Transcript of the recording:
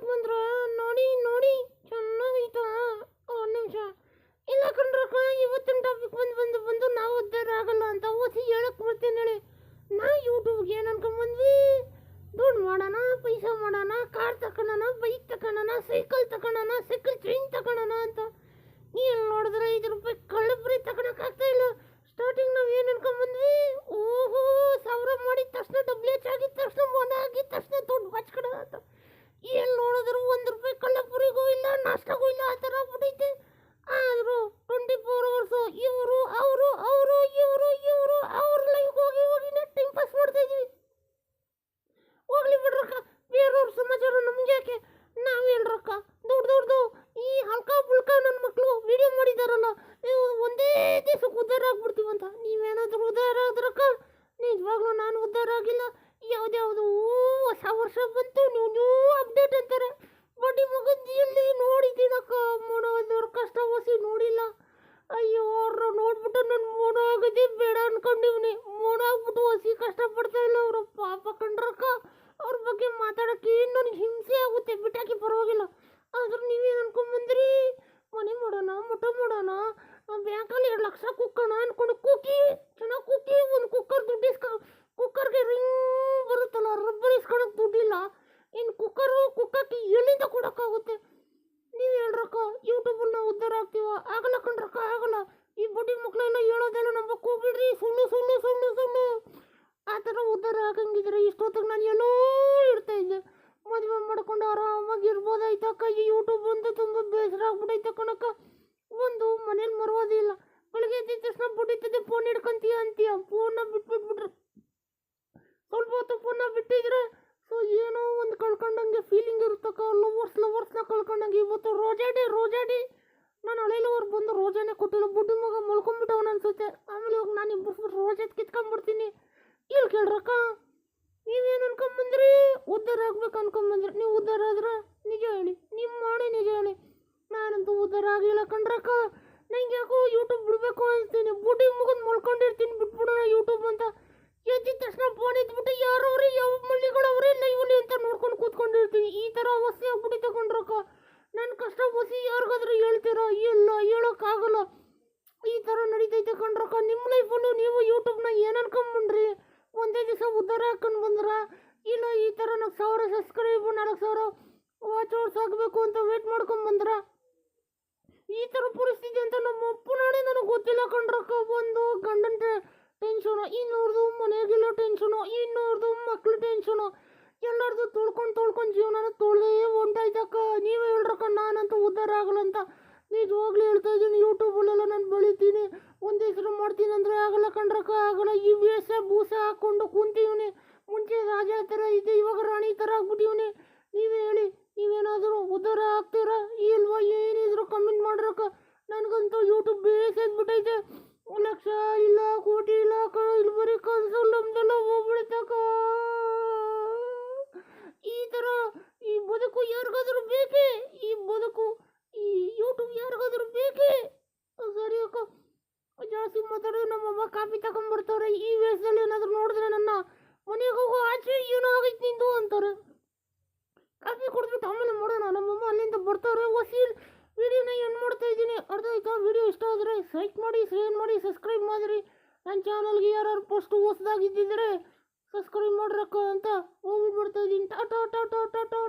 ಹೇಳಕ್ ಬಂದ್ರ ನೋಡಿ ನೋಡಿ ಚೆನ್ನಾಗೈತಾ. ಒಂದು ನಿಮಿಷ. ಇಲ್ಲ ಕಣ್ರಕ್ಕ, ಇವತ್ತಿನ ಟಾಪಿಕ್ ಬಂದು ನಾವು ಉದ್ಧಾರ ಆಗಲ್ಲ ಅಂತ ಓದಿ ಹೇಳಕ್ ಬರ್ತೀನಿ ಹೇಳಿ. ನಾ ಯೂಟ್ಯೂಬ್ಗೆ ಏನು ಅನ್ಕೊಂಬಂದ್ವಿ, ದುಡ್ಡು ಮಾಡೋಣ, ಪೈಸಾ ಮಾಡೋಣ, ಕಾರ್ ತಗೊಳ್ಳೋಣ, ಬೈಕ್ ತಗೊಳ್ಳೋಣ, ಸೈಕಲ್ ತಗೊಳ್ಳೋಣ, ಸೈಕಲ್ ಚೈನ್ ತಗೊಳ್ಳೋಣ ಅಂತ. ಇಲ್ಲಿ ನೋಡಿದ್ರೆ 5 ರೂಪಾಯಿ ಕಳ್ಳಬ್ರಿ ತಗೊಳಕ್ಕಾಗ್ತಾ ಇಲ್ಲ. ಸ್ಟಾರ್ಟಿಂಗ್ ನಾವು ಏನು ಅನ್ಕೊಂಬಂದ್ವಿ, ಓಹೋ 1000 ಮಾಡಿದ ತಕ್ಷಣ ಡಬ್ಲ್ಯೂ ಎಚ್ ಆಗಿದ ತಕ್ಷಣ ಮೊನ ಆಗಿದ ತಕ್ಷಣ ದುಡ್ಡು ಬಚ್ಕಡ ಅಂತ. ಇಲ್ಲಿ ನೋಡಿದ್ರು 1 ರೂಪಾಯಿ ಕಳ್ಳಪುರಿಗೂ ಇಲ್ಲ, ನಾಷ್ಟಗೂ ಇಲ್ಲ, ಆ ಥರ ಆಗ್ಬಿಟ್ಟೈತೆ. ಆದರೂ 24 ಅವರ್ಸು ಇವರು ಅವರು ಅವರು ಇವರು ಇವರು ಅವ್ರ ಲೈಫ್ ಹೋಗಿ ಹೋಗಿನೇ ಟೈಮ್ ಪಾಸ್ ಮಾಡ್ತಾ ಇದೀವಿ. ಹೋಗ್ಲಿ ಬಿಡ್ರಕ್ಕ, ಬೇರೆಯವ್ರ ಸಮಾಚಾರ ನಮ್ಗೆ ಯಾಕೆ. ನಾವು ಹೇಳ್ರಕ್ಕ, ದುಡ್ಡು ಈ ಹಲ್ಕ ಬುಲ್ಕ ನನ್ನ ಮಕ್ಕಳು ವಿಡಿಯೋ ಮಾಡಿದಾರಲ್ಲ, ನೀವು ಒಂದೇ ದಿವಸಕ್ಕೆ ಉದ್ಧಾರ ಆಗ್ಬಿಡ್ತೀವಂತ. ನೀವೇನಾದ್ರೂ ಉದ್ಧಾರ ಆದ್ರಕ್ಕ? ನಿಜವಾಗ್ಲೂ ನಾನು ಉದ್ಧಾರ ಆಗಿಲ್ಲ. ಯಾವ್ದ್ಯಾವುದು ಹೊಸ ವರ್ಷ ಬಂತು, ನೀವು ಅಪ್ಡೇಟ್ ಅಂತಾರೆ. ಬಡ್ಡಿ ಮಗದ ಎಲ್ಲಿ ನೋಡಿದ್ದೀನಕ್ಕ, ಮಾಡೋದವ್ರ ಕಷ್ಟ ಹೊಸಿ ನೋಡಿಲ್ಲ. ಅಯ್ಯೋ ಅವ್ರ ನೋಡ್ಬಿಟ್ಟು ನನ್ನ ಮೋಡ ಆಗೋದೇ ಬೇಡ ಅನ್ಕೊಂಡಿವ್ನಿ. ಮೋಡ ಆಗ್ಬಿಟ್ಟು ಹೊಸಿ ಕಷ್ಟಪಡ್ತಾ ಇಲ್ಲ ಅವರು, ಪಾಪ ಕಂಡ್ರಕ್ಕ. ಅವ್ರ ಬಗ್ಗೆ ಮಾತಾಡೋಕ್ಕೆ ನನಗೆ ಹಿಂಸೆ ಆಗುತ್ತೆ, ಬಿಟ್ಟಾಕಿ ಪರವಾಗಿಲ್ಲ. ಆದ್ರೆ ನೀವೇನು ಅನ್ಕೊಂಬಂದ್ರಿ, ಮನೆ ಮಾಡೋಣ, ಮುಟ್ಟ ಮಾಡೋಣ, ಬ್ಯಾಂಕಲ್ಲಿ 2 ಲಕ್ಷ ಕುಕ್ಕೋಣ ಅನ್ಕೊಂಡು ಕುಕ್ಕಿ ಚೆನ್ನಾಗಿ ಕುಕ್ಕಿ ಒಂದು ಕುಕ್ಕರ್ ದುಡ್ಡು ಕುಕ್ಕರ್ಗೆ ರಿಂಗ್ ಬರುತ್ತಲ್ಲ, ರಬ್ಬರ್ ಇಸ್ಕೊಳಕ್ಕೆ ದುಡ್ಡಿಲ್ಲ. ಇನ್ನು ಕುಕ್ಕಕ್ಕೆ ಎಲ್ಲಿಂದ ಕೊಡೋಕ್ಕಾಗುತ್ತೆ? ನೀವು ಹೇಳ್ರಕ್ಕ, ಯೂಟ್ಯೂಬಲ್ಲಿ ನಾವು ಉದ್ಧಾರ ಆಗ್ತೀವ? ಆಗಲ್ಲ ಕಣ್ರಕ್ಕ, ಆಗಲ್ಲ. ಈ ಬಡ್ಡಿ ಮಕ್ಕಳೆಲ್ಲ ಹೇಳೋದೆಲ್ಲ ನಂಬಕ್ಕೆ ಹೋಗ್ಬಿಡ್ರಿ, ಸುಳ್ಳು ಸುಳ್ಳು ಸುಳ್ಳು ಸುಳ್ಳು. ಆ ಥರ ಉದ್ಧಾರ ಆಗಂಗಿದ್ರೆ ಇಷ್ಟೊತ್ತಿಗೆ ನಾನು ಎಲ್ಲೋ ಇರ್ತಾ ಇದ್ದೆ. ಮದುವೆ ಮಾಡ್ಕೊಂಡು ಆರಾಮಾಗಿ ಇರ್ಬೋದಾಯ್ತಕ್ಕ. ಈ ಯೂಟ್ಯೂಬ್ ಒಂದು ತುಂಬ ಬೇಸರ ಆಗ್ಬಿಟ್ಟೈತೆ ಕಣಕ್ಕ. ಒಂದು ಮನೇಲಿ ಮರೋದಿಲ್ಲ. ಬೆಳಗ್ಗೆ ಎದ್ದ ತಕ್ಷಣ ಬುಡಿತದೆ, ಫೋನ್ ಹಿಡ್ಕೊಂತೀಯ ಅಂತೀಯ. ಫೋನ್ನ ಬಿಟ್ಬಿಟ್ಬಿಟ್ರೆ ಸ್ವಲ್ಪ ಹೊತ್ತು ಫೋನ್ನ ಬಿಟ್ಟಿದ್ರೆ ಸೊ ಏನೋ ಒಂದು ಕಳ್ಕೊಂಡಂಗೆ ಫೀಲಿಂಗ್ ಇರುತ್ತಕ್ಕ. ಲವರ್ಸ್ನ ಕಳ್ಕೊಂಡಂಗೆ. ಇವತ್ತು ರೋಜಾ ಡೇ. ನಾನು ಹಳೆಯಲ್ಲಿ ಅವ್ರು ಬಂದು ರೋಜಾನೇ ಕೊಟ್ಟಿಲ್ಲ. ಬುಡ್ಡಿ ಮಗ ಮಲ್ಕೊಂಡ್ಬಿಟ್ಟವನು ಅನ್ಸುತ್ತೆ. ಆಮೇಲೆ ಹೋಗಿ ನಾನು ಇಬ್ಬರು ರೋಜಾದ ಕಿತ್ಕೊಂಡ್ಬಿಡ್ತೀನಿ. ಇಲ್ಲಿ ಕೇಳ್ರಕ್ಕ, ನೀವೇನು ಅನ್ಕೊಂಬಂದ್ರಿ? ಉದ್ಧಾರ ಆಗ್ಬೇಕು ಅನ್ಕೊಂಬಂದ್ರಿ. ನೀವು ಉದ್ಧಾರ ಆದ್ರೆ ನಿಜ ಹೇಳಿ, ನಿಮ್ಮ ಮಾಡಿ ನಿಜ ಹೇಳಿ. ನಾನಂತೂ ಉದ್ಧಾರ ಆಗಿಲ್ಲ ಕಣ್ರಕ್ಕ. ನಂಗೆ ಯಾಕೋ ಯೂಟ್ಯೂಬ್ ಬಿಡಬೇಕು ಅನ್ಸ್ತೀನಿ. ಬುಡ್ಡಿ ಮುಗಿದು ಮಲ್ಕೊಂಡಿರ್ತೀನಿ, ಬಿಟ್ಬಿಡೋಣ ಯೂಟ್ಯೂಬ್ ಅಂತ. ಎದ್ದಿದ ತಕ್ಷಣ ಫೋನ್ ಎದ್ಬಿಟ್ಟು ಯಾರವ್ರಿ, ಯಾವ ಮಳ್ಳಿಗಳವ್ರೆ, ಲೈವಲ್ಲಿ ಅಂತ ನೋಡ್ಕೊಂಡು ಕೂತ್ಕೊಂಡಿರ್ತೀನಿ. ಈ ಥರ ಅವಸ್ಥೆ ಆಗ್ಬಿಟ್ಟು ಕಣ್ರಕ್ಕ. ನನ್ನ ಕಷ್ಟ ಹೊಸಿ ಯಾರಿಗಾದ್ರೂ ಹೇಳ್ತೀರಾ? ಇಲ್ಲ, ಹೇಳೋಕ್ಕಾಗಲ್ಲ. ಈ ಥರ ನಡೀತೈತೆ ಕಣ್ರಕ್ಕ. ನಿಮ್ಮ ಲೈಫಲ್ಲೂ ನೀವು ಯೂಟ್ಯೂಬ್ನ ಏನು ಅನ್ಕೊಂಬಂದ್ರಿ? ಒಂದೇ ದಿವಸ ಉದ್ಧಾರ ಹಾಕೊಂಡು ಬಂದ್ರ? ಇಲ್ಲ ಈ ಥರ 1000 ಸಬ್ಸ್ಕ್ರೈಬ್ 4000 ವಾಚ್ ಅವರ್ಸ್ ಆಗಬೇಕು ಅಂತ ವೇಟ್ ಮಾಡ್ಕೊಂಬಂದ್ರ? ಈ ಥರ ಪರಿಸ್ಥಿತಿ ಅಂತ ನಮ್ಮ ಅಪ್ಪು ನಾಳೆ ನನಗೆ ಗೊತ್ತಿಲ್ಲ ಕಣ್ರಕ್ಕ. ಒಂದು ಗಂಡನ ಟೆನ್ಷನು, ಇನ್ನೂರ್ದು ಮನೆಗಿಲ್ಲ ಟೆನ್ಷನು, ಇನ್ನೂರ್ದು ಮಕ್ಳು ಟೆನ್ಷನು, ಎಲ್ಲರದು ತೊಳ್ಕೊಂಡು ಜೀವನ ತೊಳ್ದೇ ಹೊಂಟಾಯ್ತಕ್ಕ. ನೀವೇ ಹೇಳ್ರಕ್ಕ, ನಾನಂತೂ ಉದ್ಧಾರ ಆಗಲ್ಲ ಅಂತ. ನಿಜವಾಗ್ಲೂ ಹೇಳ್ತಾ ಇದ್ದೀನಿ, ಯೂಟ್ಯೂಬಲ್ಲೆಲ್ಲ ನಾನು ಬೆಳಿತೀನಿ, ಒಂದು ಹೆಸರು ಮಾಡ್ತೀನಿ ಅಂದರೆ ಆಗಲ್ಲ ಕಣ್ರಕ್ಕ, ಆಗಲ್ಲ. ಈ ವೇಷ ಭೂಸ ಹಾಕ್ಕೊಂಡು ಕುಂತೀವ್ನಿ. ಮುಂಚೆ ರಾಜ ಥರ ಇದ್ದೆ, ಇವಾಗ ರಾಣಿ ಥರ ಆಗ್ಬಿಟ್ಟಿವ್ನಿ. ನೀವೇ ಹೇಳಿ, ನೀವೇನಾದರೂ ಉದ್ಧಾರ ಆಗ್ತೀರಾ ಇಲ್ವಾ? ಏನಿದ್ರು ಕಮೆಂಟ್ ಮಾಡ್ರಕ್ಕ. ನನಗಂತೂ ಯೂಟ್ಯೂಬ್ ಬೇಸದ್ಬಿಟ್ಟೈತೆ. ಲಕ್ಷ ಇಲ್ಲ, ಕೋಟಿ ಇಲ್ಲ, ಇಲ್ಲಿ ಬರೀ ಕನಸು ನಮ್ದೆಲ್ಲ ಹೋಗ್ಬಿಡ್ತಕ್ಕ. ಈ ಥರ ಈ ಬದುಕು ಯಾರಿಗಾದ್ರೂ ಬೇಕೇ? ಈ ಬದುಕು, ಈ ಯೂಟ್ಯೂಬ್ ಯಾರಿಗಾದ್ರೂ ಬೇಕೇ? ಸರಿ ಅಕ್ಕ, ಜಾಸ್ತಿ ಮಾತಾಡಿದ್ರೆ ನಮ್ಮಮ್ಮ ಕಾಫಿ ತಗೊಂಡ್ಬರ್ತಾರೆ. ಈ ವೇಷದಲ್ಲಿ ಏನಾದರೂ ನೋಡಿದ್ರೆ ನನ್ನ ಮನೆಗೆ ಹೋಗೋ ಆಚೆ ಏನೋ ಆಗೈತೆ ನಿಂದು ಅಂತಾರೆ. ಕಾಫಿ ಕುಡಿದ್ಬಿಟ್ಟು ಆಮೇಲೆ ಮಾಡೋಣ. ನಮ್ಮಮ್ಮ ಅಲ್ಲಿಂದ ಬರ್ತಾರೆ. ಹೊಸಿ ವಿಡಿಯೋನ ಏನು ಮಾಡ್ತಾ ಇದ್ದೀನಿ ಅರ್ಥ ಆಯ್ತಾ? ವಿಡಿಯೋ ಇಷ್ಟ ಆದರೆ ಲೈಕ್ ಮಾಡಿ, ಶೇರ್ ಮಾಡಿ, ಸಬ್ಸ್ಕ್ರೈಬ್ ಮಾಡಿರಿ. ನನ್ನ ಚಾನಲ್ಗೆ ಯಾರು ಫಸ್ಟು ಹೊಸದಾಗಿದ್ದಿದ್ರೆ ಸಬ್ಸ್ಕ್ರೈಬ್ ಮಾಡ್ರಕ್ಕ ಅಂತ ಹೋಗ್ಬಿಡ್ತಾ ಇದ್ದೀನಿ. ಟಾಟಾ ಟಾಟಾ ಟಾಟಾ.